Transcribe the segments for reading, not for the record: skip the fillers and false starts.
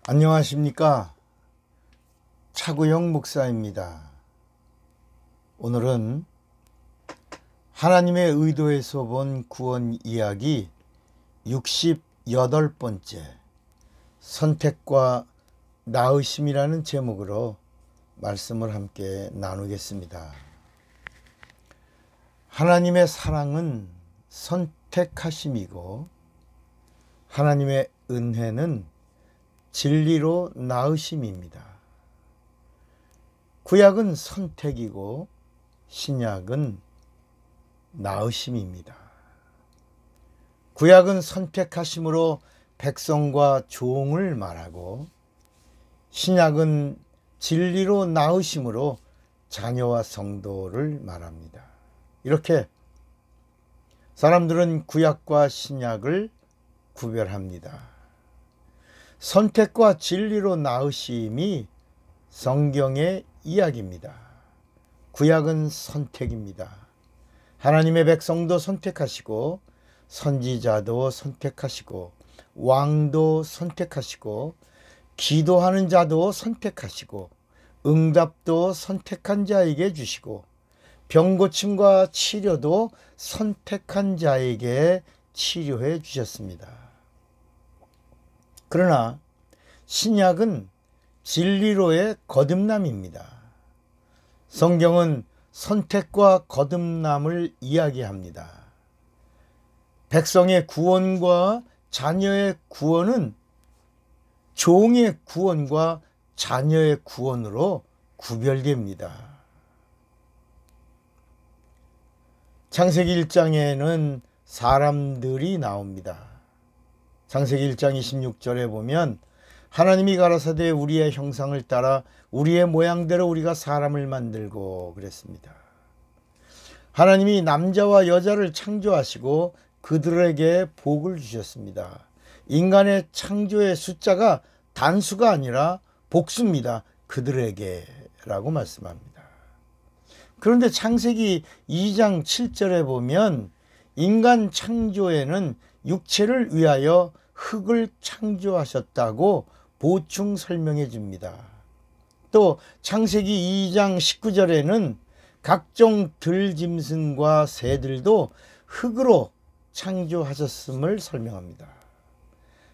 안녕하십니까. 차구영 목사입니다. 오늘은 하나님의 의도에서 본 구원 이야기 68번째 선택과 나으심이라는 제목으로 말씀을 함께 나누겠습니다. 하나님의 사랑은 선택하심이고 하나님의 은혜는 진리로 나으심입니다. 구약은 선택이고 신약은 나으심입니다. 구약은 선택하심으로 백성과 종을 말하고 신약은 진리로 나으심으로 자녀와 성도를 말합니다. 이렇게 사람들은 구약과 신약을 구별합니다. 선택과 진리로 나으심이 성경의 이야기입니다. 구약은 선택입니다. 하나님의 백성도 선택하시고 선지자도 선택하시고 왕도 선택하시고 기도하는 자도 선택하시고 응답도 선택한 자에게 주시고 병고침과 치료도 선택한 자에게 치료해 주셨습니다. 그러나 신약은 진리로의 거듭남입니다. 성경은 선택과 거듭남을 이야기합니다. 백성의 구원과 자녀의 구원은 종의 구원과 자녀의 구원으로 구별됩니다. 창세기 1장에는 사람들이 나옵니다. 창세기 1장 26절에 보면 하나님이 가라사대 우리의 형상을 따라 우리의 모양대로 우리가 사람을 만들고 그랬습니다. 하나님이 남자와 여자를 창조하시고 그들에게 복을 주셨습니다. 인간의 창조의 숫자가 단수가 아니라 복수입니다. 그들에게 라고 말씀합니다. 그런데 창세기 2장 7절에 보면 인간 창조에는 육체를 위하여 흙을 창조하셨다고 보충 설명해 줍니다. 또 창세기 2장 19절에는 각종 들짐승과 새들도 흙으로 창조하셨음을 설명합니다.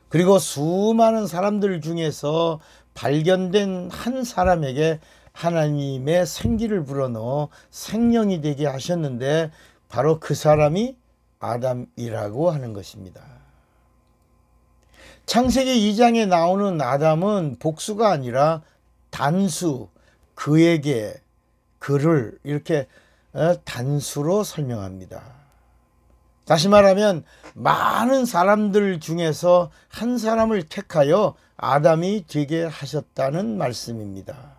그리고 수많은 사람들 중에서 발견된 한 사람에게 하나님의 생기를 불어넣어 생명이 되게 하셨는데 바로 그 사람이 아담이라고 하는 것입니다. 창세기 2장에 나오는 아담은 복수가 아니라 단수, 그에게, 그를 이렇게 단수로 설명합니다. 다시 말하면 많은 사람들 중에서 한 사람을 택하여 아담이 되게 하셨다는 말씀입니다.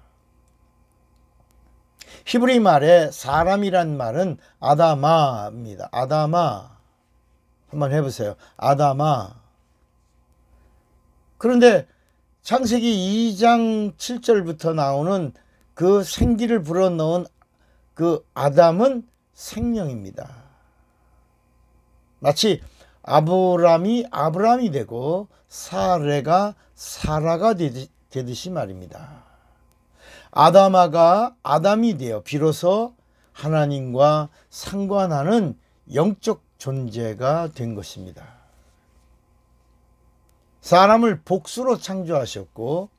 히브리 말에 사람이란 말은 아다마입니다. 아다마. 한번 해보세요. 아다마. 그런데 창세기 2장 7절부터 나오는 그 생기를 불어넣은 그 아담은 생명입니다. 마치 아브람이 되고 사레가 사라가 되듯이 말입니다. 아담아가 아담이 되어 비로소 하나님과 상관하는 영적 존재가 된 것입니다. 사람을 복수로 창조하셨고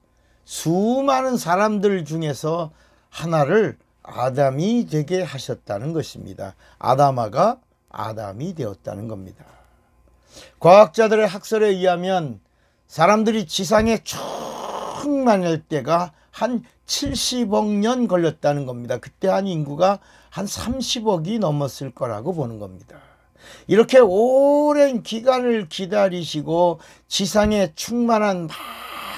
수많은 사람들 중에서 하나를 아담이 되게 하셨다는 것입니다. 아담아가 아담이 되었다는 겁니다. 과학자들의 학설에 의하면 사람들이 지상에 충만할 때가 한 70억 년 걸렸다는 겁니다. 그때 한 인구가 한 30억이 넘었을 거라고 보는 겁니다. 이렇게 오랜 기간을 기다리시고 지상에 충만한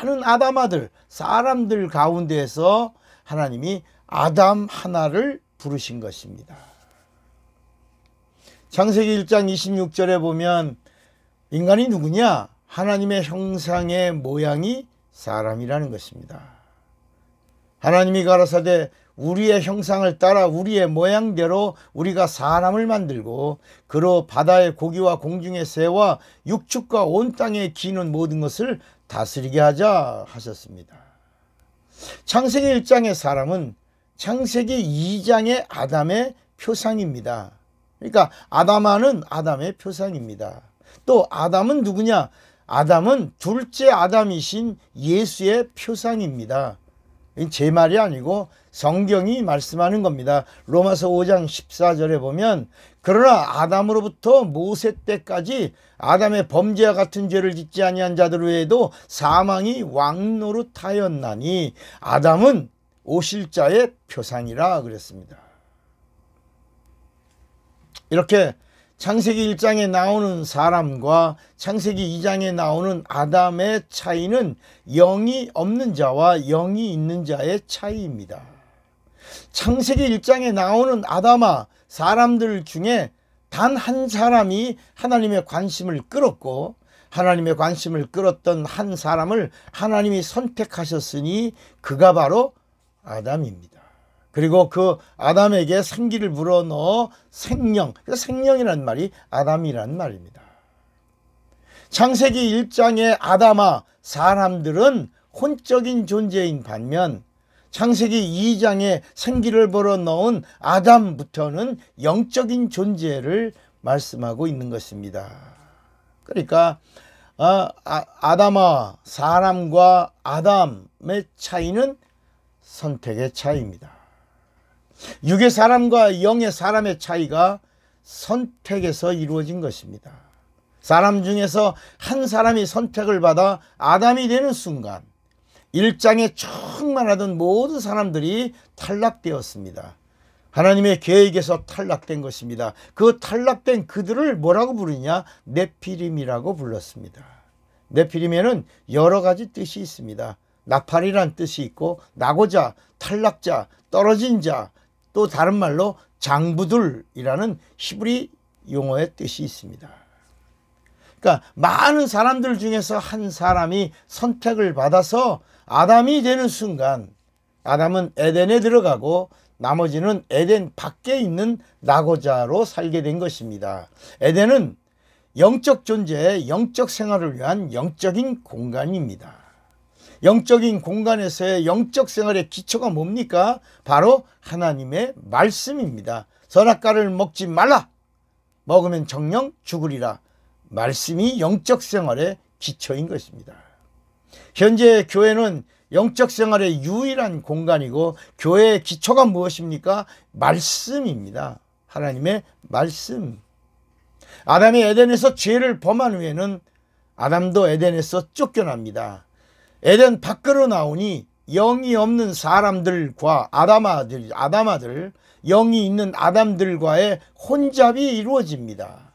많은 아담아들, 사람들 가운데에서 하나님이 아담 하나를 부르신 것입니다. 창세기 1장 26절에 보면 인간이 누구냐? 하나님의 형상의 모양이 사람이라는 것입니다. 하나님이 가라사대 우리의 형상을 따라 우리의 모양대로 우리가 사람을 만들고 그로 바다의 고기와 공중의 새와 육축과 온 땅에 기는 모든 것을 다스리게 하자 하셨습니다. 창세기 1장의 사람은 창세기 2장의 아담의 표상입니다. 그러니까 아담아는 아담의 표상입니다. 또 아담은 누구냐? 아담은 둘째 아담이신 예수의 표상입니다. 제 말이 아니고 성경이 말씀하는 겁니다. 로마서 5장 14절에 보면 그러나 아담으로부터 모세 때까지 아담의 범죄와 같은 죄를 짓지 아니한 자들 외에도 사망이 왕노릇하였나니 아담은 오실 자의 표상이라 그랬습니다. 이렇게 창세기 1장에 나오는 사람과 창세기 2장에 나오는 아담의 차이는 영이 없는 자와 영이 있는 자의 차이입니다. 창세기 1장에 나오는 아담아 사람들 중에 단 한 사람이 하나님의 관심을 끌었고 하나님의 관심을 끌었던 한 사람을 하나님이 선택하셨으니 그가 바로 아담입니다. 그리고 그 아담에게 생기를 불어넣어 생명, 생명이라는 말이 아담이라는 말입니다. 창세기 1장의 아담아 사람들은 혼적인 존재인 반면 창세기 2장에 생기를 불어넣은 아담부터는 영적인 존재를 말씀하고 있는 것입니다. 그러니까 아담아 사람과 아담의 차이는 선택의 차이입니다. 육의 사람과 영의 사람의 차이가 선택에서 이루어진 것입니다. 사람 중에서 한 사람이 선택을 받아 아담이 되는 순간 1장에 충만하던 모든 사람들이 탈락되었습니다. 하나님의 계획에서 탈락된 것입니다. 그 탈락된 그들을 뭐라고 부르냐? 네피림이라고 불렀습니다. 네피림에는 여러 가지 뜻이 있습니다. 나팔이란 뜻이 있고 나고자, 탈락자, 떨어진 자, 또 다른 말로 장부들이라는 히브리 용어의 뜻이 있습니다. 그러니까 많은 사람들 중에서 한 사람이 선택을 받아서 아담이 되는 순간 아담은 에덴에 들어가고 나머지는 에덴 밖에 있는 나고자로 살게 된 것입니다. 에덴은 영적 존재의 영적 생활을 위한 영적인 공간입니다. 영적인 공간에서의 영적 생활의 기초가 뭡니까? 바로 하나님의 말씀입니다. 선악과를 먹지 말라. 먹으면 정령 죽으리라. 말씀이 영적 생활의 기초인 것입니다. 현재 교회는 영적 생활의 유일한 공간이고 교회의 기초가 무엇입니까? 말씀입니다. 하나님의 말씀. 아담이 에덴에서 죄를 범한 후에는 아담도 에덴에서 쫓겨납니다. 에덴 밖으로 나오니 영이 없는 사람들과 아담아들, 영이 있는 아담들과의 혼잡이 이루어집니다.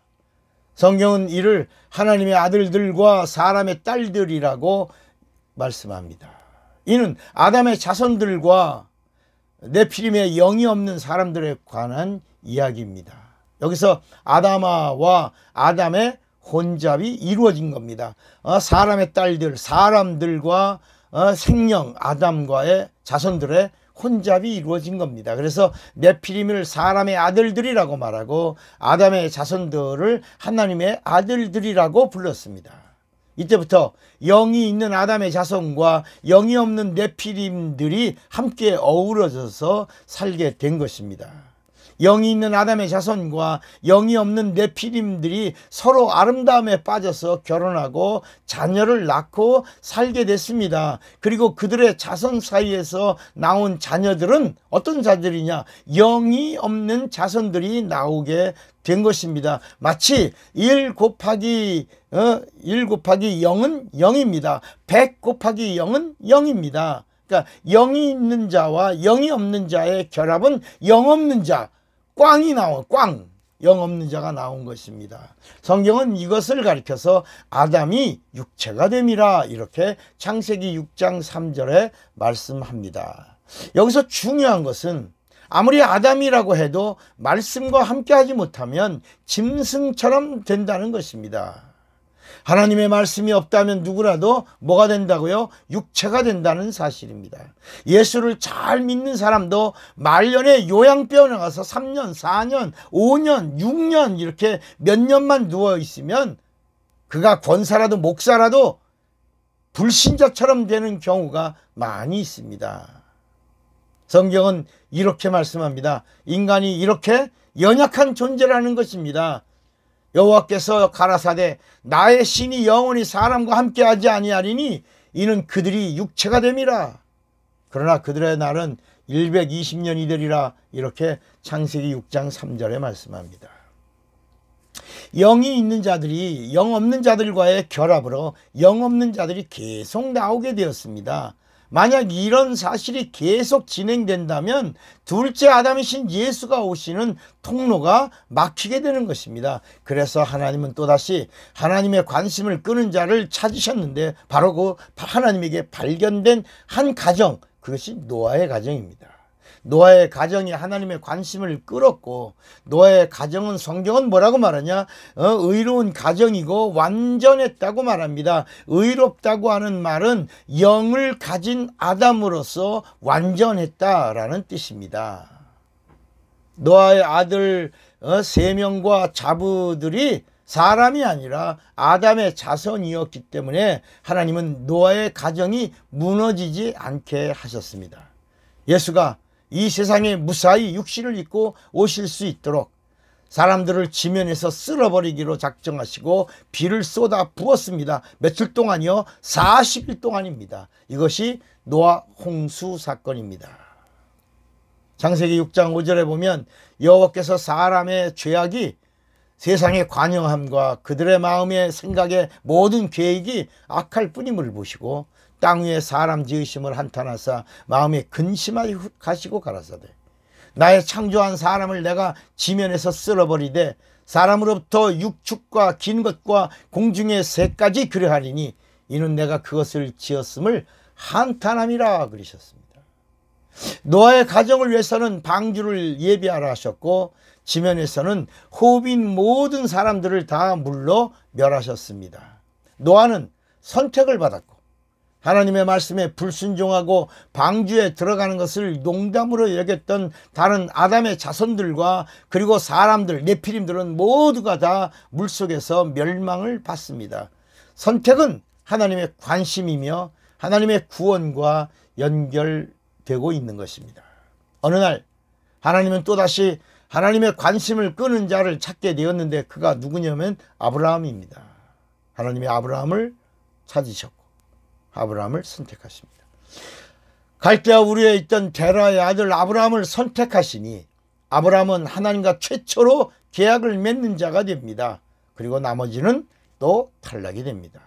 성경은 이를 하나님의 아들들과 사람의 딸들이라고 말씀합니다. 이는 아담의 자손들과 네피림의 영이 없는 사람들에 관한 이야기입니다. 여기서 아담아와 아담의 혼잡이 이루어진 겁니다. 사람의 딸들, 사람들과 생명, 아담과의 자손들의 혼잡이 이루어진 겁니다. 그래서 네피림을 사람의 아들들이라고 말하고 아담의 자손들을 하나님의 아들들이라고 불렀습니다. 이때부터 영이 있는 아담의 자손과 영이 없는 네피림들이 함께 어우러져서 살게 된 것입니다. 영이 있는 아담의 자손과 영이 없는 네피림들이 서로 아름다움에 빠져서 결혼하고 자녀를 낳고 살게 됐습니다. 그리고 그들의 자손 사이에서 나온 자녀들은 어떤 자들이냐? 영이 없는 자손들이 나오게 된 것입니다. 마치 1 곱하기 0은 0입니다. 100 곱하기 0은 0입니다. 그러니까 영이 있는 자와 영이 없는 자의 결합은 영 없는 자, 꽝이 나온 꽝, 영 없는 자가 나온 것입니다. 성경은 이것을 가리켜서 아담이 육체가 됨이라 이렇게 창세기 6장 3절에 말씀합니다. 여기서 중요한 것은 아무리 아담이라고 해도 말씀과 함께하지 못하면 짐승처럼 된다는 것입니다. 하나님의 말씀이 없다면 누구라도 뭐가 된다고요? 육체가 된다는 사실입니다. 예수를 잘 믿는 사람도 말년에 요양병원에 가서 3년, 4년, 5년, 6년 이렇게 몇 년만 누워 있으면 그가 권사라도 목사라도 불신자처럼 되는 경우가 많이 있습니다. 성경은 이렇게 말씀합니다. 인간이 이렇게 연약한 존재라는 것입니다. 여호와께서 가라사대 나의 신이 영원히 사람과 함께하지 아니하리니 이는 그들이 육체가 됨이라. 그러나 그들의 날은 120년이 되리라. 이렇게 창세기 6장 3절에 말씀합니다. 영이 있는 자들이 영 없는 자들과의 결합으로 영 없는 자들이 계속 나오게 되었습니다. 만약 이런 사실이 계속 진행된다면 둘째 아담이신 예수가 오시는 통로가 막히게 되는 것입니다. 그래서 하나님은 또다시 하나님의 관심을 끄는 자를 찾으셨는데 바로 그 하나님에게 발견된 한 가정, 그것이 노아의 가정입니다. 노아의 가정이 하나님의 관심을 끌었고, 노아의 가정은 성경은 뭐라고 말하냐? 의로운 가정이고 완전했다고 말합니다. 의롭다고 하는 말은 영을 가진 아담으로서 완전했다라는 뜻입니다. 노아의 아들 3명과 자부들이 사람이 아니라 아담의 자손이었기 때문에 하나님은 노아의 가정이 무너지지 않게 하셨습니다. 예수가 이 세상에 무사히 육신을 입고 오실 수 있도록 사람들을 지면에서 쓸어버리기로 작정하시고 비를 쏟아 부었습니다. 며칠 동안이요? 40일 동안입니다. 이것이 노아 홍수 사건입니다. 창세기 6장 5절에 보면 여호와께서 사람의 죄악이 세상의 관영함과 그들의 마음의 생각의 모든 계획이 악할 뿐임을 보시고 땅 위에 사람 지으심을 한탄하사 마음에 근심하여 가시고 가라사대 나의 창조한 사람을 내가 지면에서 쓸어버리되 사람으로부터 육축과 긴 것과 공중의 새까지 그려하리니 이는 내가 그것을 지었음을 한탄함이라 그러셨습니다. 노아의 가정을 위해서는 방주를 예비하라 하셨고 지면에서는 호흡인 모든 사람들을 다 물로 멸하셨습니다. 노아는 선택을 받았고 하나님의 말씀에 불순종하고 방주에 들어가는 것을 농담으로 여겼던 다른 아담의 자손들과 그리고 사람들, 네피림들은 모두가 다 물속에서 멸망을 받습니다. 선택은 하나님의 관심이며 하나님의 구원과 연결되고 있는 것입니다. 어느 날 하나님은 또다시 하나님의 관심을 끄는 자를 찾게 되었는데 그가 누구냐면 아브라함입니다. 하나님이 아브라함을 찾으셨고 아브라함을 선택하십니다. 갈대아 우르에 있던 데라의 아들 아브라함을 선택하시니 아브라함은 하나님과 최초로 계약을 맺는 자가 됩니다. 그리고 나머지는 또 탈락이 됩니다.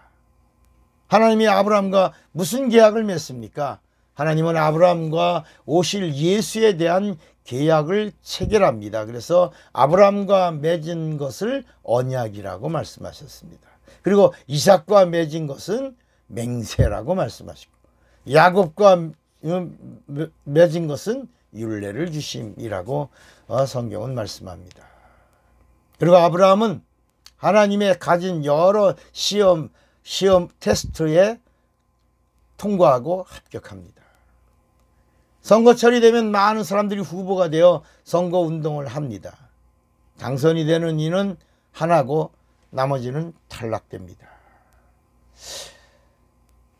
하나님이 아브라함과 무슨 계약을 맺습니까? 하나님은 아브라함과 오실 예수에 대한 계약을 체결합니다. 그래서 아브라함과 맺은 것을 언약이라고 말씀하셨습니다. 그리고 이삭과 맺은 것은 맹세라고 말씀하시고 야곱과 맺은 것은 율례를 주심이라고 성경은 말씀합니다. 그리고 아브라함은 하나님의 가진 여러 시험 테스트에 통과하고 합격합니다. 선거철이 되면 많은 사람들이 후보가 되어 선거운동을 합니다. 당선이 되는 이는 하나고 나머지는 탈락됩니다.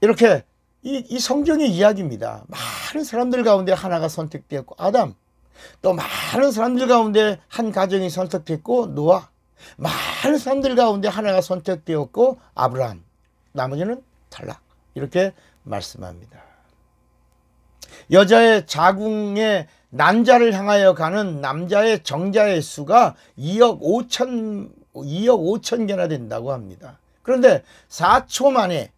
이렇게 이 성경의 이야기입니다. 많은 사람들 가운데 하나가 선택되었고 아담, 또 많은 사람들 가운데 한 가정이 선택됐고 노아, 많은 사람들 가운데 하나가 선택되었고 아브라함, 나머지는 탈락. 이렇게 말씀합니다. 여자의 자궁에 난자를 향하여 가는 남자의 정자의 수가 2억 5천 개나 된다고 합니다. 그런데 4초 만에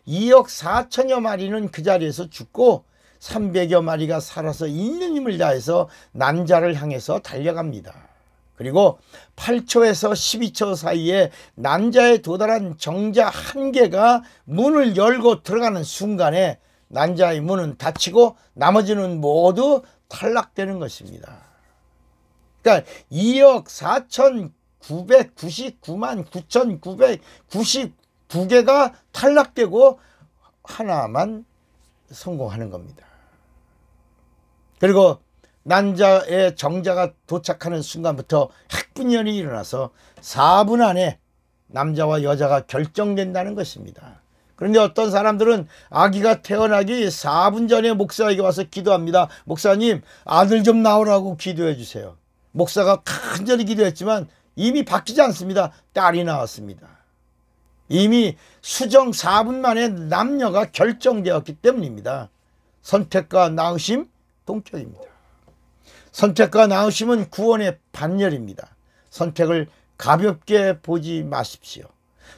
2억 4천여 마리는 그 자리에서 죽고 300여 마리가 살아서 있는 힘을 다해서 난자를 향해서 달려갑니다. 그리고 8초에서 12초 사이에 난자에 도달한 정자 한 개가 문을 열고 들어가는 순간에 난자의 문은 닫히고 나머지는 모두 탈락되는 것입니다. 그러니까 2억 4,999만 9,999개가 탈락되고 하나만 성공하는 겁니다. 그리고 난자의 정자가 도착하는 순간부터 핵분열이 일어나서 4분 안에 남자와 여자가 결정된다는 것입니다. 그런데 어떤 사람들은 아기가 태어나기 4분 전에 목사에게 와서 기도합니다. 목사님, 아들 좀 나오라고 기도해 주세요. 목사가 간절히 기도했지만 이미 바뀌지 않습니다. 딸이 나왔습니다. 이미 수정 4분 만에 남녀가 결정되었기 때문입니다. 선택과 나으심 동격입니다. 선택과 나으심은 구원의 반열입니다. 선택을 가볍게 보지 마십시오.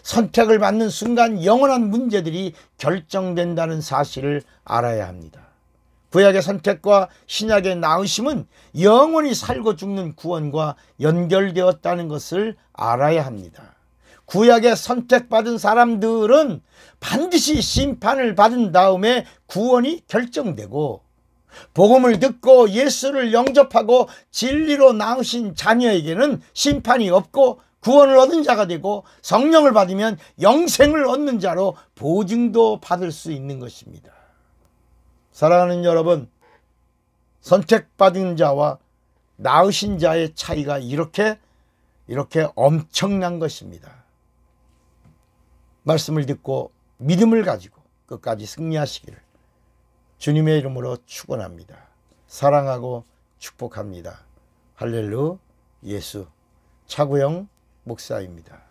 선택을 받는 순간 영원한 문제들이 결정된다는 사실을 알아야 합니다. 구약의 선택과 신약의 나으심은 영원히 살고 죽는 구원과 연결되었다는 것을 알아야 합니다. 구약의 선택받은 사람들은 반드시 심판을 받은 다음에 구원이 결정되고, 복음을 듣고 예수를 영접하고 진리로 낳으신 자녀에게는 심판이 없고 구원을 얻은 자가 되고, 성령을 받으면 영생을 얻는 자로 보증도 받을 수 있는 것입니다. 사랑하는 여러분, 선택받은 자와 낳으신 자의 차이가 이렇게 엄청난 것입니다. 말씀을 듣고 믿음을 가지고 끝까지 승리하시기를 주님의 이름으로 축원합니다. 사랑하고 축복합니다. 할렐루야. 예수. 차구영 목사입니다.